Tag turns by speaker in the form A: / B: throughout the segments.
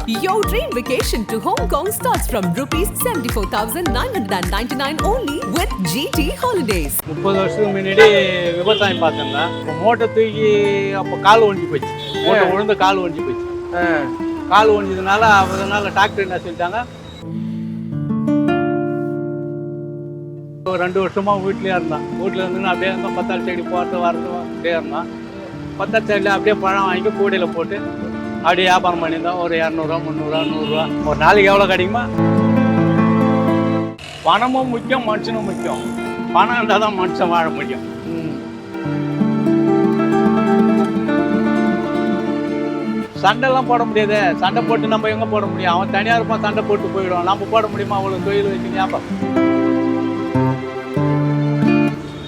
A: Your dream vacation to Hong Kong starts from rupees 74,999 only with GT Holidays.
B: 30 வருஷத்துக்கு முன்னாடி விவசாயம் பார்த்திருந்தேன். மோட்டை தூக்கி அப்போ கால் ஒடிஞ்சு போச்சு. மோட்டை விழுந்து கால் ஒடிஞ்சு போச்சு. கால் ஒடிஞ்சதுனால அதனால டாக்டர் என்ன சொல்லிட்டாங்க, ஒரு 2 வருஷமா வீட்லயே இருந்தான். வீட்டில் இருந்து அப்படியே இருந்தோம். 10 செடி போகிறது வரது அப்படியே இருந்தான். 10 செடியில் அப்படியே பழம் வாங்கி கூடையில் போட்டு அப்படியே வியாபாரம் பண்ணியிருந்தோம். ஒரு 200 300 100 ஒரு நாளைக்கு எவ்வளோ கிடைக்குமா? பணமும் முக்கியம், மனுஷனும் முக்கியம். பணம் இருந்தால் தான் மனுஷன் வாழ முடியும். சண்டைலாம் போட முடியாது. சண்டை போட்டு நம்ம எங்கே போட முடியும்? அவன் தனியாக இருப்பான், சண்டை போட்டு போயிடுவான். நம்ம போட முடியுமா? அவ்வளோ தொழில் வச்சு ஞாபகம்.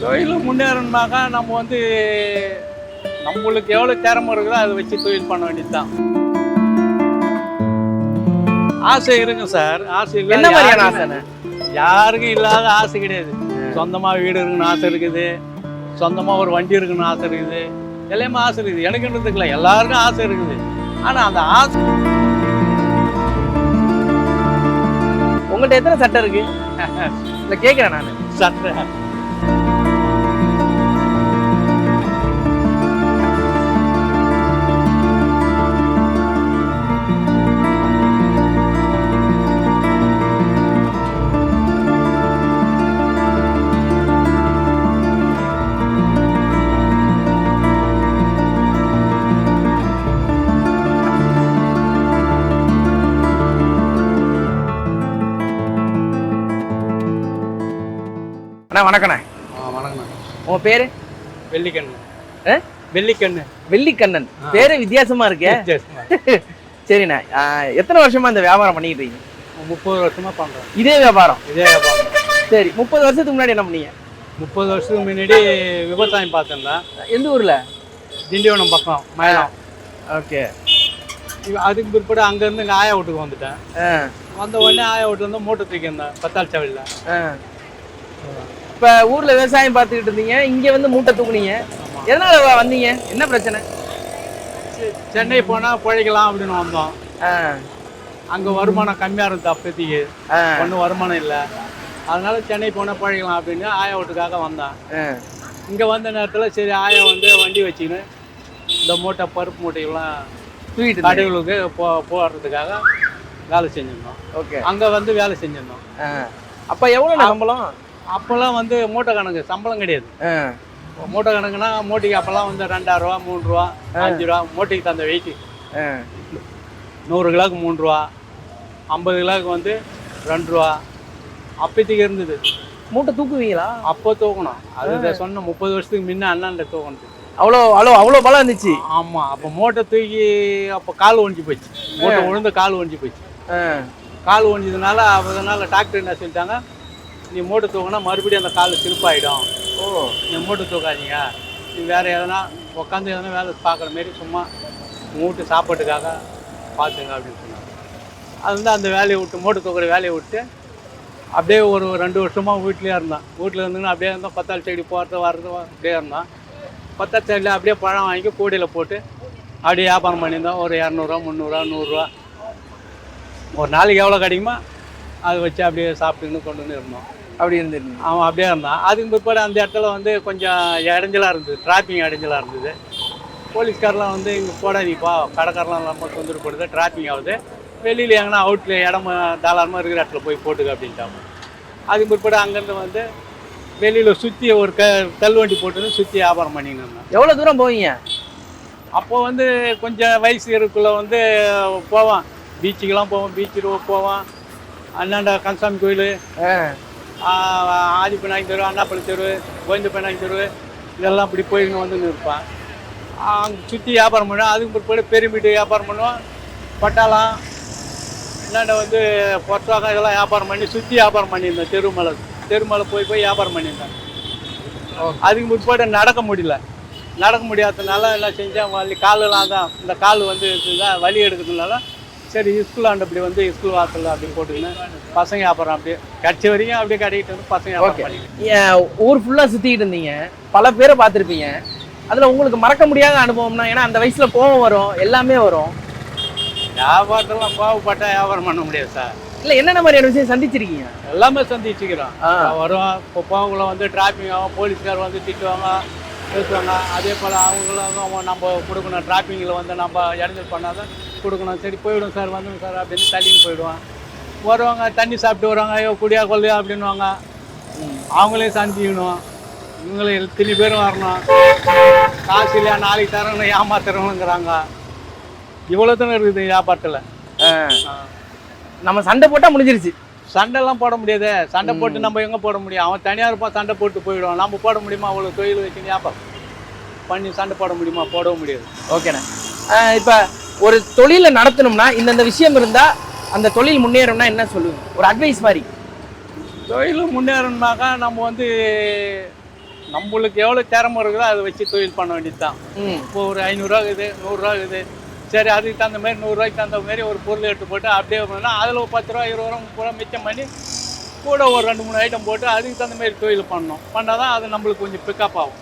B: தொழில் முன்னேறணுனாக்கா நம்ம வந்து நம்மளுக்கு எவ்வளோ திறமை இருக்குதோ அதை வச்சு தொழில் பண்ண வேண்டியது தான். ஆசை இருக்குங்க சார். ஆசை இல்லை,
C: என்ன மாதிரியான ஆசை?
B: யாருக்கும் இல்லாத ஆசை கிடையாது. சொந்தமாக வீடு இருக்குன்னு ஆசை இருக்குது, சொந்தமாக ஒரு வண்டி இருக்குன்னு ஆசை இருக்குது, எல்லாமே ஆசை இருக்குது. எனக்குன்றதுக்குல எல்லாருக்கும் ஆசை இருக்குது. ஆனால் அந்த ஆசை
C: உங்கள்கிட்ட எத்தனை சட்டை இருக்கு? இல்லை கேட்குறேன் நான்.
B: சட்டை
C: அண்ணா வணக்கண்ணே.
B: வணக்கண்ணா.
C: உங்கள் பேர்?
B: வெள்ளிக்கண்ணு.
C: வெள்ளிக்கண்ணு. வெள்ளிக்கண்ணன் பேரு வித்தியாசமா இருக்கே. சரிண்ணா, எத்தனை வருஷமா இந்த வியாபாரம் பண்ணிக்கிட்டு இருக்கீங்க?
B: 30 வருஷமா பண்றேன்
C: இதே வியாபாரம்.
B: சரி,
C: 30 வருஷத்துக்கு முன்னாடி என்ன பண்ணீங்க?
B: 30 வருஷத்துக்கு முன்னாடி விவசாயம் பார்த்திருந்தேன்.
C: எந்த ஊர்ல?
B: திண்டிவனம் பக்கம் மயிலம்.
C: ஓகே.
B: அதுக்கு பிற்பாடு அங்கேருந்து இங்கே ஆயா வீட்டுக்கு வந்துட்டேன். வந்த உடனே ஆயா வீட்டுல வந்து மூட்டை தூக்கியிருந்தேன் 10 செவலில்.
C: இப்போ ஊர்ல விவசாயம் பார்த்துக்கிட்டு இருந்தீங்க, இங்க வந்து மூட்டை தூக்குனீங்க. எதனால வந்தீங்க? என்ன பிரச்சனை?
B: சென்னை போனால் பிழைக்கலாம் அப்படின்னு வந்தோம். அங்கே வருமானம் கம்மியாக இருந்தது. அப்போதைக்கு ஒன்றும் வருமானம் இல்லை. அதனால சென்னை போனால் பிழைக்கலாம் அப்படின்னு ஆயா வீட்டுக்காக வந்தேன். இங்கே வந்த நேரத்தில் சரி ஆயா வந்து வண்டி வச்சுக்கின்னு இந்த மூட்டை பருப்பு மூட்டைகள்லாம்
C: தூக்கிட்டு
B: கடைகளுக்கு போடுறதுக்காக வேலை செஞ்சிருந்தோம்.
C: ஓகே.
B: அங்கே வந்து வேலை செஞ்சிருந்தோம்.
C: அப்போ எவ்வளோ சம்பளம்?
B: அப்போல்லாம் வந்து மூட்டை கணக்கு, சம்பளம் கிடையாது. மூட்டை கணக்குனா மூட்டைக்கு அப்போல்லாம் வந்து 2000 ரூபா 3 ரூபா 5 ரூபா மூட்டைக்கு தந்த வெயிட்டு. 100 கிலோவுக்கு 3 ரூபா, 50 கிலோவுக்கு வந்து 2 ரூபா அப்போதைக்கு இருந்தது.
C: மூட்டை தூக்குவீங்களா?
B: அப்போ தூக்கணும். அது சொன்ன 30 வருஷத்துக்கு முன்ன அண்ணாண்ட தூக்கணும்.
C: அவ்வளோ பலம் இருந்துச்சு.
B: ஆமாம். அப்போ மூட்டை தூக்கி அப்போ கால் ஒடிஞ்சு போச்சு. மூட்டை விழுந்து கால் ஒடிஞ்சு போச்சு. கால் ஒடிஞ்சதுனால அதனால டாக்டர் என்ன சொல்லிட்டாங்க, நீ மூட்டை தூக்கினா மறுபடியும் அந்த கால் திருப்பாயிடும். நீ மூட்டை தூக்காதீங்க, நீ வேறு எதனா உட்காந்து எதனா வேலை பார்க்குற மாரி சும்மா மூட்டை சாப்பாட்டுக்காக பார்த்துங்க அப்படின்னு சொன்னாங்க. அது வந்து அந்த வேலையை விட்டு, மூட்டை தூக்குற வேலையை விட்டு அப்படியே ஒரு 2 வருஷமாக வீட்லேயே இருந்தேன். வீட்டில் இருந்துன்னு அப்படியே இருந்தோம். 10 செடி போகிறது வர்றது அப்படியே இருந்தோம். 10 செடியில் அப்படியே பழம் வாங்கி கூடையில் போட்டு அப்படியே வியாபாரம் பண்ணியிருந்தோம். ஒரு 200 300 100 ஒரு நாளைக்கு எவ்வளோ கிடைக்குமா அதை வச்சு அப்படியே சாப்பிட்டுன்னு கொண்டு வந்து இருந்தோம்.
C: அப்படி இருந்துருந்தீங்க?
B: அவன் அப்படியே இருந்தான். அதுக்கு பிற்பாடு அந்த இடத்துல வந்து கொஞ்சம் இடைஞ்சலாக இருந்தது, டிராஃபிக் இடைஞ்சலாக இருந்தது. போலீஸ்காரெலாம் வந்து இங்கே போடாதீப்பா, கடைக்காரெலாம் ரொம்ப தொந்தரப்படுது, டிராஃபிக் ஆகுது, வெளியில் எங்கன்னா அவுட்டில் இடமா தாராளமாக இருக்கிற இடத்துல போய் போட்டுக்க அப்படின்ட்டாங்க. அதுக்கு பிற்பாடு அங்கேருந்து வந்து வெளியில் சுற்றி ஒரு கல்வண்டி போட்டு சுற்றி வியாபாரம் பண்ணின்னு இருந்தேன்.
C: எவ்வளோ தூரம் போவீங்க?
B: அப்போது வந்து கொஞ்சம் வயசு இருக்குள்ளே வந்து போவான், பீச்சுக்கெல்லாம் போவோம், பீச்சு போவான், அண்ணாண்ட கந்தசாமி கோயில், ஆதிப்பநாயகி தெரு, அண்ணாப்பள்ளி தெரு, கோவிந்தப்பநாயகி தெரு, இதெல்லாம் இப்படி போயின்னு வந்துன்னு இருப்பான். அங்கே சுற்றி வியாபாரம் பண்ணுவோம். அதுக்கு பிற்பாடு பெருமிட்டு வியாபாரம் பண்ணுவோம். பட்டாளம் என்னென்ன வந்து பொறுத்தாக்கம் இதெல்லாம் வியாபாரம் பண்ணி சுற்றி வியாபாரம் பண்ணியிருந்தேன். தெருமலை போய் வியாபாரம் பண்ணியிருந்தேன். அதுக்கு பிற்பாடு நடக்க முடியாததுனால என்ன செஞ்சேன், வலி காலெல்லாம் தான், இந்த கால் வந்து வலி எடுக்கிறதுனால சரி ஸ்கூலாண்ட அப்படி வந்து ஸ்கூல் வாசல் அப்படி போட்டுக்கின்னு பசங்க வியாபாரம் அப்படியே கட்சி வரைக்கும் அப்படியே கட்டிக்கிட்டு வந்து பசங்க வியாபாரம் பண்ணிக்கிட்டு
C: ஊர் ஃபுல்லாக சுற்றிக்கிட்டு இருந்தீங்க, பல பேரை பார்த்துருப்பீங்க. அதில் உங்களுக்கு மறக்க முடியாத அனுபவம்னா, ஏன்னா அந்த வயசில் கோவம் வரும், எல்லாமே வரும்.
B: வியாபாரத்தெல்லாம் பாவப்பட்டா வியாபாரம் பண்ண முடியாது சார்.
C: இல்ல என்னென்ன மாதிரியான விஷயம் சந்திச்சிருக்கீங்க?
B: எல்லாமே சந்திச்சுக்கிறோம். வரும் இப்போ போகக்குள்ள வந்து டிராஃபிக் ஆகும், போலீஸ்கார் வந்து திட்டுவாங்க பேசுவாங்க. அதே போல் அவங்களும் நம்ம கொடுக்கணும், டிராஃபிக்கில் வந்து நம்ம இடைஞ்சல் பண்ணாதான் கொடுக்கணும். சரி போயிடும் சார் வந்துடும் சார் அப்படின்னு தள்ளின்னு போயிடுவான். வருவாங்க தண்ணி சாப்பிட்டு வருவாங்க, ஐயோ குடியா கொள்ளையா அப்படின்வாங்க. அவங்களையும் சந்திக்கணும், இவங்களையும் இத்தனை பேரும் வரணும். காசு இல்லையா நாளைக்கு தரணும் ஏமாத்துறவங்களுங்கிறாங்க. இவ்வளோ தானே இருக்குது வியாபாரத்தில்.
C: நம்ம சண்டை போட்டால் முடிஞ்சிருச்சு.
B: சண்டைலாம் போட முடியாது. சண்டை போட்டு நம்ம எங்கே போட முடியும்? அவன் தனியாக இருப்பான், சண்டை போட்டு போயிடுவான். நம்ம போட முடியுமா? அவ்வளோ தொழில் வச்சு வியாபாரம் பண்ணி சண்டை போட முடியுமா? போடவும் முடியாது.
C: ஓகேண்ணா. இப்போ ஒரு தொழிலை நடத்தணும்னா இந்தந்த விஷயம் இருந்தால் அந்த தொழில் முன்னேறும்னா என்ன சொல்லுங்க? ஒரு அட்வைஸ் மாதிரி.
B: தொழில் முன்னேறணுனாக்கா நம்ம வந்து நம்மளுக்கு எவ்வளோ திறமை இருக்குதோ அதை வச்சு தொழில் பண்ண வேண்டியது தான். இப்போ ஒரு 500 இருக்குது, 100 இருக்குது. சரி அதுக்கு தகுந்த மாதிரி 100 தகுந்த மாதிரி ஒரு பொருள் எடுத்து போட்டு அப்படியே பண்ணால் அதில் ஒரு 10 ரூபா 20 ரூபா 30 ரூபா மிச்சம் பண்ணி கூட ஒரு 2-3 ஐட்டம் போட்டு அதுக்கு தகுந்த மாதிரி தொழில் பண்ணணும். பண்ணால் தான் அது நம்மளுக்கு கொஞ்சம் பிக்கப் ஆகும்.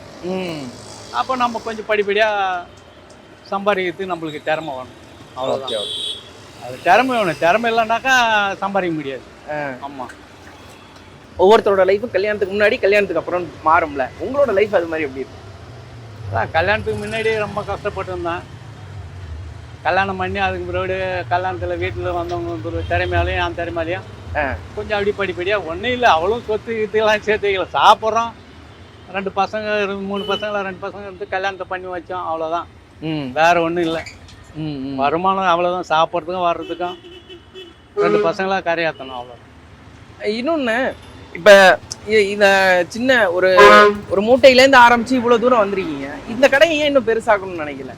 B: அப்போ நம்ம கொஞ்சம் படிப்படியாக சம்பாதிக்கிறதுக்கு நம்மளுக்கு திறமை வேணும். அவ்வளோதான். அது திறமை வேணும். திறமை இல்லைனாக்கா சம்பாதிக்க முடியாது. ஆமாம்.
C: ஒவ்வொருத்தரோட லைஃப்பும் கல்யாணத்துக்கு முன்னாடி கல்யாணத்துக்கு அப்புறம் மாறும்ல. உங்களோட லைஃப் அது மாதிரி எப்படி இருக்கு?
B: அதான் கல்யாணத்துக்கு முன்னாடி ரொம்ப கஷ்டப்பட்டுருந்தேன். கல்யாணம் பண்ணி அதுக்கு பிறகு கல்யாணத்தில் வீட்டில் வந்தவங்க திறமையாலையும் அந்த திறமையாலையும் கொஞ்சம் அப்படி படிப்படியாக ஒன்றும் இல்லை. அவ்வளோ சொத்து இதுக்கெல்லாம் சேர்த்துக்கல. சாப்பிட்றோம், 2 பசங்க 3 பசங்கள 2 பசங்க இருந்து கல்யாணத்தை பண்ணி வச்சோம். அவ்வளோதான். வேற ஒன்றும் இல்லை. வருமானம் அவ்வளோதான். சாப்பிட்றதுக்கும் வர்றதுக்கும் 2 பசங்களாக கரையாற்றணும். அவ்வளோதான்.
C: இன்னொன்று, இப்போ இந்த சின்ன ஒரு ஒரு மூட்டையிலேருந்து ஆரம்பித்து இவ்வளோ தூரம் வந்துருக்கீங்க. இந்த கடையை ஏன் இன்னும் பெருசாகணும்னு நினைக்கல?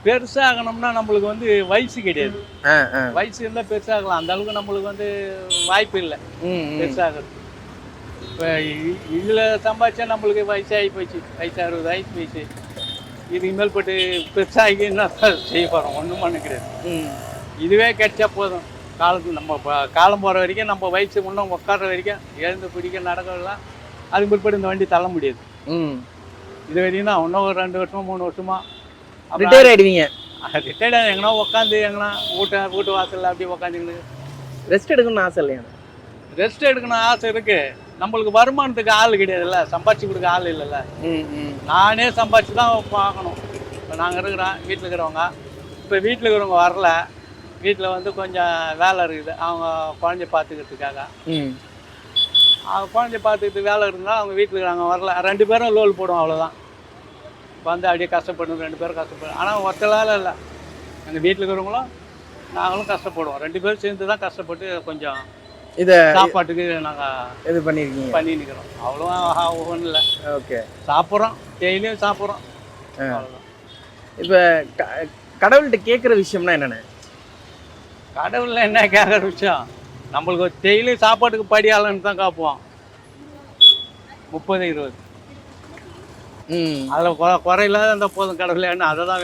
B: பெருசாகணும்னா நம்மளுக்கு வந்து வயசு கிடையாது. வயசு இருந்தால் பெருசாகலாம். அந்த அளவுக்கு நம்மளுக்கு வந்து வாய்ப்பு இல்லை பெருசாகிறது. இப்போ இதில் சம்பாதிச்சா நம்மளுக்கு வயசாகி போச்சு. வயசு 60 வயசு போயிடுச்சு. இதுக்கு மேல்பட்டு பெருசாகி என்ன செய்ய போகிறோம்? ஒன்றும் பண்ண கிடையாது. இதுவே கிடைச்சா போதும். காலத்துக்கு நம்ம காலம் போகிற வரைக்கும் நம்ம வயசு இன்னும் உட்கார்ற வரைக்கும் எழுந்து பிடிக்க நடக்கலாம். அதுக்கு பிற்பாடு இந்த வண்டி தள்ள முடியாது. இது வரைக்கும் தான் இன்னும் ஒரு 2 வருஷமா 3 வருஷமா
C: ரிட்டையர் ஆகிடுவீங்க.
B: ரிட்டையர்ட் எங்கன்னா உட்காந்து எங்கன்னா வீட்டு வாசலில் அப்படியே உட்காந்துக்கிட்டு
C: ரெஸ்ட் எடுக்கணும்னு ஆசை இல்லையா?
B: ரெஸ்ட் எடுக்கணும் ஆசை இருக்கு. நம்மளுக்கு வருமானத்துக்கு ஆள் கிடையாதுல்ல, சம்பாதிச்சு கொடுக்க ஆள் இல்லைல்ல. நானே சம்பாதிச்சு தான் பார்க்கணும். இப்போ நாங்கள் இருக்கிறோம், வீட்டில் இருக்கிறவங்க. இப்போ வீட்டில் இருக்கிறவங்க வரல. வீட்டில் வந்து கொஞ்சம் வேலை இருக்குது. அவங்க குழந்தைய பார்த்துக்கிறதுக்காக அவங்க குழந்தைய பார்த்துக்கிட்டு வேலை இருந்தால் அவங்க வீட்டில் இருக்கிறாங்க வரல. 2 பேரும் லோல் போடுவோம். அவ்வளோதான். இப்போ வந்து அப்படியே கஷ்டப்படணும். 2 பேரும் கஷ்டப்படும். ஆனால் ஒருத்தலால் இல்லை. எங்கள் வீட்டில் இருக்கிறவங்களும் நாங்களும் கஷ்டப்படுவோம். 2 பேரும் சேர்ந்து தான் கஷ்டப்பட்டு கொஞ்சம் இதை சாப்பாட்டுக்கு நாங்கள் இது பண்ணிக்கிறோம். அவ்வளோ ஒன்றும் இல்லை. ஓகே, சாப்பிட்றோம், டெய்லியும் சாப்பிட்றோம். அவ்வளோதான்.
C: இப்போ கடவுள்கிட்ட கேட்குற விஷயம்னா என்னென்ன?
B: கடவுளில் என்ன கேட்குற விஷயம்? நம்மளுக்கு டெய்லியும் சாப்பாட்டுக்கு படியாளன்னு தான் காப்புவோம். 30-20 அதில் குறையில்லாத அந்த போதும். கடவுள் என்ன அதை தான்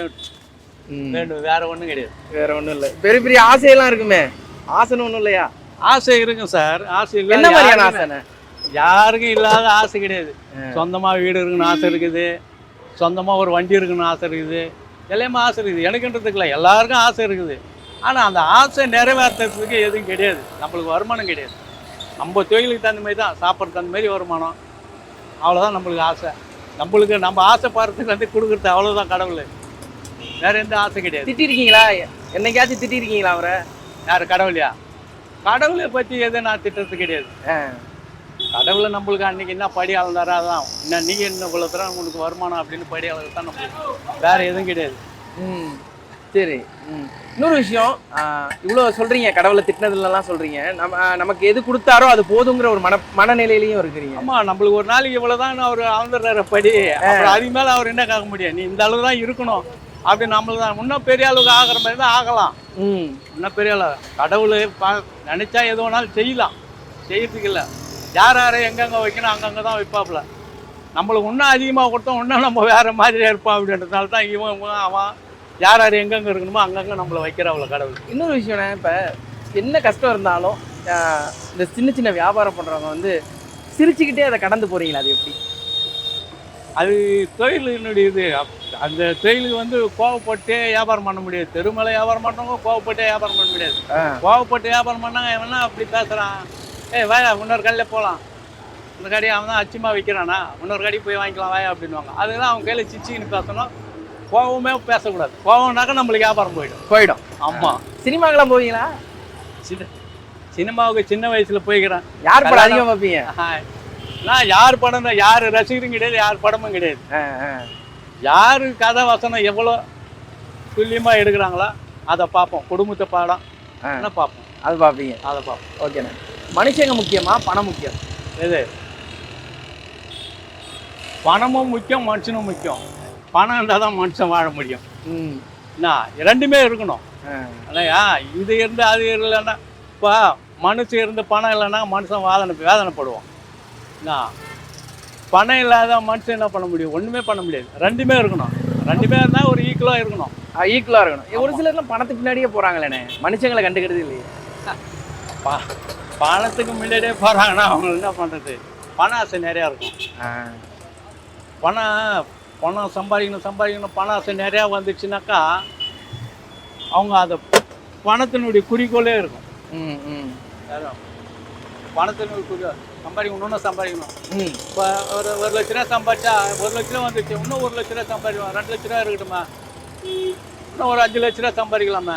B: வேண்டும். வேற ஒன்றும் கிடையாது. வேற ஒன்றும் இல்லை.
C: பெரிய பெரிய ஆசையெல்லாம் இருக்குமே, ஆசைன்னு ஒன்றும் இல்லையா?
B: ஆசை இருக்குங்க சார். ஆசை இல்லை.
C: என்ன மாதிரியான ஆசைண்ணே?
B: யாருக்கும் இல்லாத ஆசை கிடையாது. சொந்தமாக வீடு இருக்குன்னு ஆசை இருக்குது, சொந்தமாக ஒரு வண்டி இருக்குன்னு ஆசை இருக்குது, எல்லாமே ஆசை இருக்குது. எனக்குன்றதுக்கு இல்லை, எல்லாருக்கும் ஆசை இருக்குது. ஆனால் அந்த ஆசை நிறைவேற்றுறதுக்கு எதுவும் கிடையாது. நம்மளுக்கு வருமானம் கிடையாது. நம்ம தொழிலுக்கு தகுந்த மாதிரி தான், சாப்பிட்றதுக்கு தகுந்த மாதிரி வருமானம். அவ்வளோதான் நம்மளுக்கு ஆசை. நம்மளுக்கு நம்ம ஆசைப்படுறதுக்கு வந்து கொடுக்குறது அவ்வளோதான் கடவுள். வேற எந்த ஆசை கிடையாது.
C: திட்டிருக்கீங்களா? என்னைக்காச்சும் திட்டிருக்கீங்களா அவரை?
B: யார்? கடவுளையா? கடவுளை பற்றி எதுவும் நான் திட்டுறது கிடையாது. கடவுளை நம்மளுக்கு அன்றைக்கி என்ன படி அளந்தாரோ அதான். இன்னும் நீங்கள் என்ன இவ்வளோ தரம் உனக்கு வருமானம் அப்படின்னு படி அளவு தான் நம்மளுக்கு. வேறு எதுவும் கிடையாது.
C: சரி. இன்னொரு விஷயம், இவ்வளோ சொல்கிறீங்க, கடவுளை திட்டினதுலாம் சொல்கிறீங்க. நமக்கு எது கொடுத்தாரோ அது போதுங்கிற ஒரு மனநிலையிலையும் இருக்கிறீங்க.
B: ஆமாம், நம்மளுக்கு ஒரு நாளைக்கு இவ்வளோ தான் அவர் அளந்துடுறாரு படி. அப்புறம் அதுக்கு மேலே அவர் என்ன கேட்க முடியும்? நீ இந்த அளவு தான் இருக்கணும் அப்படி நம்மளுக்கு தான். இன்னும் பெரிய அளவுக்கு ஆகிற மாதிரி தான் ஆகலாம். இன்னும் பெரிய அளவு கடவுள் நினச்சா எது வேணாலும் செய்யலாம். செய்யறதுக்கு இல்லை. யார் யாரை எங்கெங்கே வைக்கணும் அங்கங்கே தான் வைப்பாப்புல. நம்மளுக்கு இன்னும் அதிகமாக கொடுத்தோம், இன்னும் நம்ம வேறு மாதிரியாக இருப்போம். அப்படின்றதுனால தான் இவன் அவன் யார் யார் எங்கெங்கே இருக்கணுமோ அங்கங்கே நம்மளை வைக்கிறாப்புல கடவுள்.
C: இன்னொரு விஷயம்னா, இப்போ என்ன கஷ்டம் இருந்தாலும் இந்த சின்ன சின்ன வியாபாரம் பண்ணுறவங்க வந்து சிரிச்சுக்கிட்டே அதை கடந்து போகிறீங்களா? அது எப்படி?
B: அது தொழிலினுடைய இது. அந்த தொழிலுக்கு வந்து கோவப்பட்டே வியாபாரம் பண்ண முடியாது. தெருமலை வியாபாரம் பண்ணுறவங்க கோவப்பட்டே வியாபாரம் பண்ண முடியாது. கோவப்பட்டு வியாபாரம் பண்ணாங்க எவனா அப்படி பேசுகிறான், ஏய் வாயா இன்னொரு கடையில் போகலாம், இந்த கடையை அவன் தான் அச்சிமா விற்கிறானா, இன்னொரு கடைக்கு போய் வாங்கிக்கலாம் வாயா அப்படின்வாங்க. அதுதான் அவங்க கையில் சிச்சின்னு பேசணும், கோவமே பேசக்கூடாது. கோவம்னாக்கா நம்மளுக்கு வியாபாரம் போயிடும். ஆமாம்.
C: சினிமாக்கெல்லாம் போவீங்களா?
B: சினிமாவுக்கு சின்ன வயசில் போய்க்கிறேன்.
C: யார் படம் அதிகமாக பார்ப்பீங்க?
B: நான் யார் படம் தான், யார் ரசிகரும் கிடையாது, யார் படமும் கிடையாது. யார் கதை வசனம் எவ்வளோ துல்லியமாக எடுக்கிறாங்களோ அதை பார்ப்போம். குடும்பத்தை பாடம் பார்ப்போம்.
C: அது பார்ப்பீங்க? அதை பார்ப்போம். ஓகேண்ணா. மனுஷங்க முக்கியமா பணம் முக்கியம்?
B: எது? பணமும் முக்கியம், மனுஷனும் முக்கியம். பணம் இருந்தால் தான் மனுஷன் வாழ முடியும். ரெண்டுமே இருக்கணும். இல்லையா? இது இருந்து அது இல்லைன்னா, இப்போ மனுஷன் இருந்து பணம் இல்லைன்னா மனுஷன் வேதனைப்படுவான். பணம் இல்லாத மனுஷன் என்ன பண்ண முடியும்? ஒன்றுமே பண்ண முடியாது. ரெண்டுமே இருக்கணும். ரெண்டுமே இருந்தால் ஒரு ஈக்குவலாக இருக்கணும்.
C: ஈக்குவலாக இருக்கணும். ஒரு சிலர்லாம் பணத்துக்கு பின்னாடியே போகிறாங்களேண்ணே, மனுஷங்களை கண்டுக்கிறது இல்லையே.
B: பணத்துக்கு முன்னாடியே போகிறாங்கன்னா அவங்க என்ன பண்ணுறது? பண ஆசை நிறையா இருக்கும். பணம் சம்பாதிக்கணும் பண ஆசை நிறையா வந்துச்சுனாக்கா அவங்க அதை பணத்தினுடைய குறிக்கோளே இருக்கும். பணத்தினுடைய குறிக்கோள் சம்பாதிக்கணும். இப்போ ஒரு லட்ச ரூபா சம்பாதிச்சா 1 லட்ச ரூபா வந்துச்சு, இன்னும் 1 லட்ச ரூபா சம்பாதிக்கலாம், 2 லட்ச ரூபா இருக்கட்டுமா, இன்னும் ஒரு 5 லட்ச ரூபா சம்பாதிக்கலாமா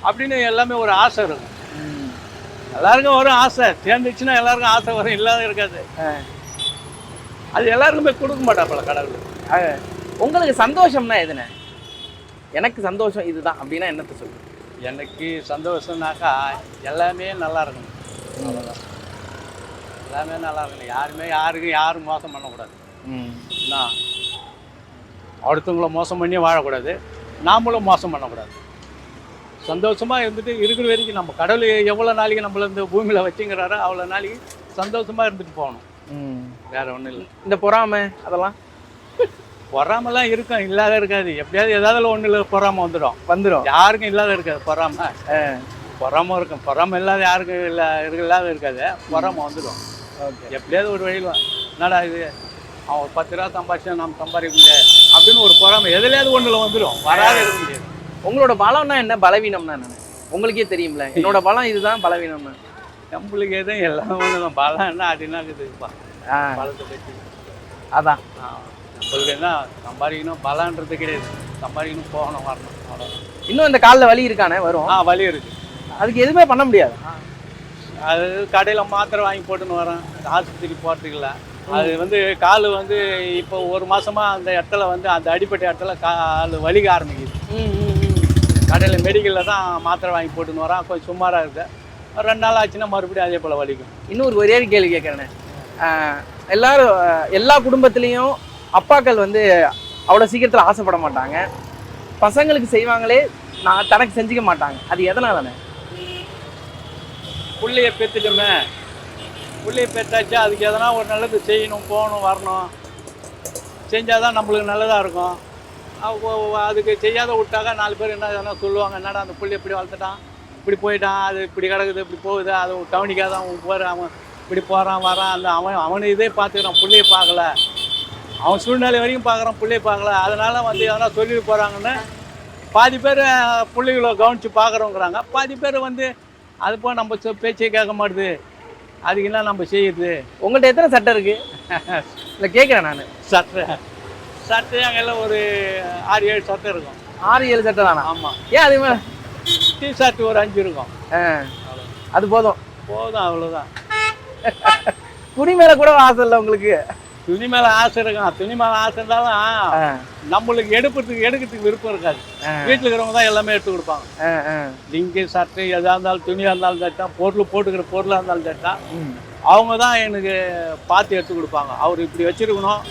B: அப்படின்னு எல்லாமே ஒரு ஆசை இருக்கும். எல்லாருக்கும் வரும் ஆசை. சேர்ந்துச்சுன்னா எல்லாருக்கும் ஆசை வரும், இல்லாத இருக்காது. அது எல்லாருக்குமே கொடுக்க மாட்டாப்பல கடவுள்.
C: உங்களுக்கு சந்தோஷம்னா எதுண்ணே? எனக்கு சந்தோஷம் இதுதான் அப்படின்னா என்னத்தை சொல்லுங்க?
B: எனக்கு சந்தோஷம்னாக்கா எல்லாமே நல்லா இருக்கணும். அவ்வளோதான். எல்லாமே நல்லா இருக்கணும். யாரும் மோசம் பண்ணக்கூடாது. அடுத்தவங்கள மோசம் பண்ணி வாழக்கூடாது, நாமளும் மோசம் பண்ணக்கூடாது. சந்தோஷமாக இருந்துட்டு இருக்கிற வரைக்கும் நம்ம கடவுள் எவ்வளோ நாளைக்கு நம்மள இந்த பூமியில் வச்சுங்கிறாரோ அவ்வளோ நாளைக்கு சந்தோஷமாக இருந்துட்டு போகணும். வேற ஒன்றும் இல்லை. இந்த பொறாமை அதெல்லாம் பொறாமெல்லாம் இருக்கும், இல்லாத இருக்காது. எப்படியாவது ஏதாவது ஒன்றுல பொறாமை வந்துடும். யாருக்கும் இல்லாத இருக்காது பொறாமை. பொறாம இருக்கும். பொறாமை இல்லாத யாருக்கும் இல்லாத இருக்காது. பொறாமை வந்துடும். எப்படியாவது ஒரு வழியில் என்னடா இது அவன் 10 ரூபா சம்பாதிச்சா நம்ம சம்பாதிக்க முடியாது அப்படின்னு ஒரு பொறாமை எதுலையாவது ஒன்றுல வந்துடும். வராது இருக்க முடியாது.
C: உங்களோட பலம்னா என்ன, பலவீனம்னா என்ன? உங்களுக்கே தெரியும்ல, என்னோட பலம் இதுதான், பலவீனம்னா
B: நம்மளுக்கு எதுவும் எல்லாம் ஒன்று தான். பலம் என்ன அப்படின்னா இருக்குதுப்பா, பலத்தை பற்றி
C: அதான்.
B: நம்மளுக்கு என்ன சம்பாதிக்கணும் பலன்றது கிடையாது. சம்பாதிக்கணும், போகணும், வரணும், அவ்வளோதான்.
C: இன்னும் இந்த காலில் வலி இருக்கானே? வரும்.
B: வலி இருக்கு.
C: அதுக்கு எதுவுமே பண்ண முடியாது.
B: அது கடையில் மாத்திரை வாங்கி போட்டுன்னு வரேன், ஆஸ்பத்திரிக்கு போகிறதுக்கு இல்லை. அது கால் இப்போ 1 மாசமா அந்த இடத்துல அந்த அடிப்பட்ட இடத்துல கால் வலிக்க ஆரம்பிக்குது. கடையில் மெடிக்கலில் தான் மாத்திரை வாங்கி போட்டுன்னு வரான். கொஞ்சம் சுமாராக இருக்குது. ஒரு 2 நாள் ஆச்சுன்னா மறுபடியும் அதே போல் வலிக்கும்.
C: இன்னும் ஒரே கேள்வி கேட்குறேண்ணே. எல்லாரும் எல்லா குடும்பத்துலேயும் அப்பாக்கள் அவ்வளோ சீக்கிரத்தில் ஆசைப்பட மாட்டாங்க, பசங்களுக்கு செய்வாங்களே, நான் தனக்கு செஞ்சுக்க மாட்டாங்க. அது எதனாலண்ணே?
B: புள்ளையை பெற்றுட்டோமே, புள்ளையை பெற்றாச்சா அதுக்கு எதனா ஒரு நல்லது செய்யணும், போகணும், வரணும், செஞ்சால் தான் நம்மளுக்கு நல்லதாக இருக்கும். அதுக்கு செய்யாத விட்டாக்கா 4 பேர் என்ன எதனா சொல்லுவாங்க, என்னடா அந்த புள்ளை இப்படி வளர்த்துட்டான், இப்படி போயிட்டான், அது இப்படி கிடக்குது, இப்படி போகுது, அது கவனிக்காதான் அவன் போகிறான், அவன் இப்படி போகிறான் வரான், அவனை இதே பார்த்துக்கிறான், பிள்ளையை பார்க்கல, அவன் சூழ்நிலை வரைக்கும் பார்க்குறான், பிள்ளையை பார்க்கல. அதனால் எதனா சொல்லிட்டு போகிறாங்கன்னு பாதி பேர் பிள்ளைகளை கவனித்து பார்க்குறோங்கிறாங்க. பாதி பேர் அது போல் நம்ம பேச்சே கேட்க மாட்டுது, அதுக்கு என்ன நம்ம செய்யுது.
C: உங்கள்கிட்ட எத்தனை சட்டை இருக்குது? இல்லை கேட்குறேன் நான்.
B: சட்டை எங்கெல்லாம் ஒரு 6-7 சட்டை இருக்கும்.
C: 6-7 சட்டை தானே?
B: ஆமாம்.
C: ஏன் அது மேலே
B: டிஷர்ட் ஒரு 5 இருக்கும்.
C: அது போதும்.
B: அவ்வளோதான்.
C: துணி மேலே கூட ஆசை இல்லை உங்களுக்கு?
B: துணி மேலே ஆசை இருக்கும். துணி மேலே ஆசை இருந்தாலும் நம்மளுக்கு எடுக்கிறதுக்கு விருப்பம் இருக்காது. வீட்டில் இருக்கிறவங்க தான் எல்லாமே எடுத்து கொடுப்பாங்க. லிங்கு சட்டை எதாக இருந்தாலும், துணியாக இருந்தாலும் சட்டா, போட்டுக்கிற பொருளாக இருந்தாலும் சட்டா, அவங்க தான் எனக்கு பார்த்து எடுத்து கொடுப்பாங்க. அவர் இப்படி வச்சுருக்கணும்,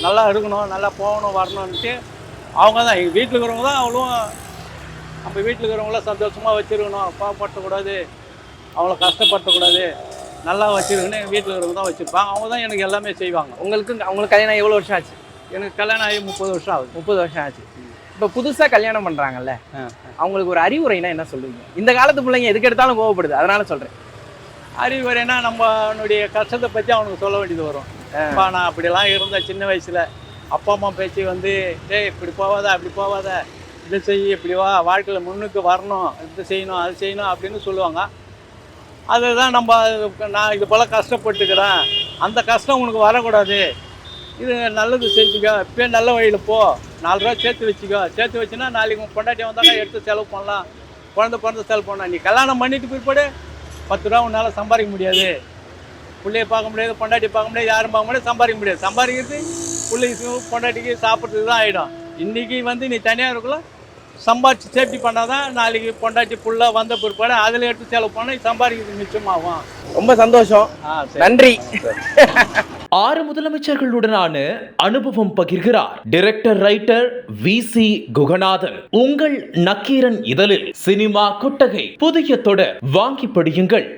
B: நல்லா இருக்கணும், நல்லா போகணும், வரணும்னுட்டு அவங்க தான். எங்கள் வீட்டில் இருக்கிறவங்க தான் அவ்வளோ நம்ம வீட்டில் இருக்கிறவங்களாம் சந்தோஷமாக வச்சுருக்கணும், பாவப்படுத்தக்கூடாது, அவ்வளோ கஷ்டப்படுத்தக்கூடாது, நல்லா வச்சுருக்கணும். எங்கள் வீட்டில் இருக்கிறவங்க தான் வச்சுருப்பாங்க. அவங்க தான் எனக்கு எல்லாமே செய்வாங்க.
C: உங்களுக்கு கல்யாணம் எவ்வளோ வருஷம் ஆச்சு?
B: எனக்கு கல்யாணம் ஆகி 30 வருஷம் ஆகுது.
C: 30 வருஷம் ஆச்சு. இப்போ புதுசாக கல்யாணம் பண்ணுறாங்கல்ல, அவங்களுக்கு ஒரு அறிவுரைனா என்ன சொல்லுவீங்க? இந்த காலத்து பிள்ளைங்க எதுக்கு எடுத்தாலும் கோவப்படுது, அதனால சொல்கிறேன்.
B: அறிவுரைனா நம்மளுடைய கஷ்டத்தை பற்றி அவனுக்கு சொல்ல வேண்டியது வரும். நான் அப்படிலாம் இருந்தேன் சின்ன வயசில், அப்பா அம்மா பேச்சு வந்து டேய் இப்படி போவாத அப்படி போவாத, இது செய் இப்படி வா, வாழ்க்கையில் முன்னுக்கு வரணும், இது செய்யணும் அது செய்யணும் அப்படின்னு சொல்லுவாங்க. அதுதான் நான் இது போல் கஷ்டப்பட்டுக்கிறேன், அந்த கஷ்டம் உனக்கு வரக்கூடாது, இது நல்லது செஞ்சுக்கோ, இப்போயே நல்ல வழியில் போ, 4 ரூபா சேர்த்து வச்சுக்கோ, சேர்த்து வச்சுன்னா நாளைக்கு உங்கள் பொண்டாட்டி வந்தாங்க எடுத்து செலவு பண்ணலாம், பிறந்த செலவு பண்ணலாம். நீ கல்யாணம் பண்ணிட்டு பிற்பாடு 10 ரூபா உன்னால் சம்பாதிக்க முடியாது, பிள்ளைய பார்க்க முடியாது, பொண்டாட்டி பார்க்க முடியாது, யாரும் பார்க்க முடியாது, சம்பாதிக்க முடியாது. சம்பாதிக்கிறது பிள்ளைக்கு பொண்டாட்டிக்கு சாப்பிட்றதுக்கு தான் ஆகிடும். இன்றைக்கி வந்து நீ தனியாக இருக்கலாம், சம்பாதிச்சு சேஃப்டி பண்ணால் தான் நாளைக்கு பொண்டாட்டி புள்ள வந்த பிற்பாடு அதில் எடுத்து செலவு பண்ணால் சம்பாதிக்கிறது மிச்சமாகும்.
C: ரொம்ப சந்தோஷம், நன்றி.
D: 6 முதலமைச்சர்களுடனான அனுபவம் பகிர்கிறார் டைரக்டர் ரைட்டர் VC குகநாதன். உங்கள் நக்கீரன் இதழில் சினிமா கொட்டகை புதிய தொடர் வாங்கி படியுங்கள்.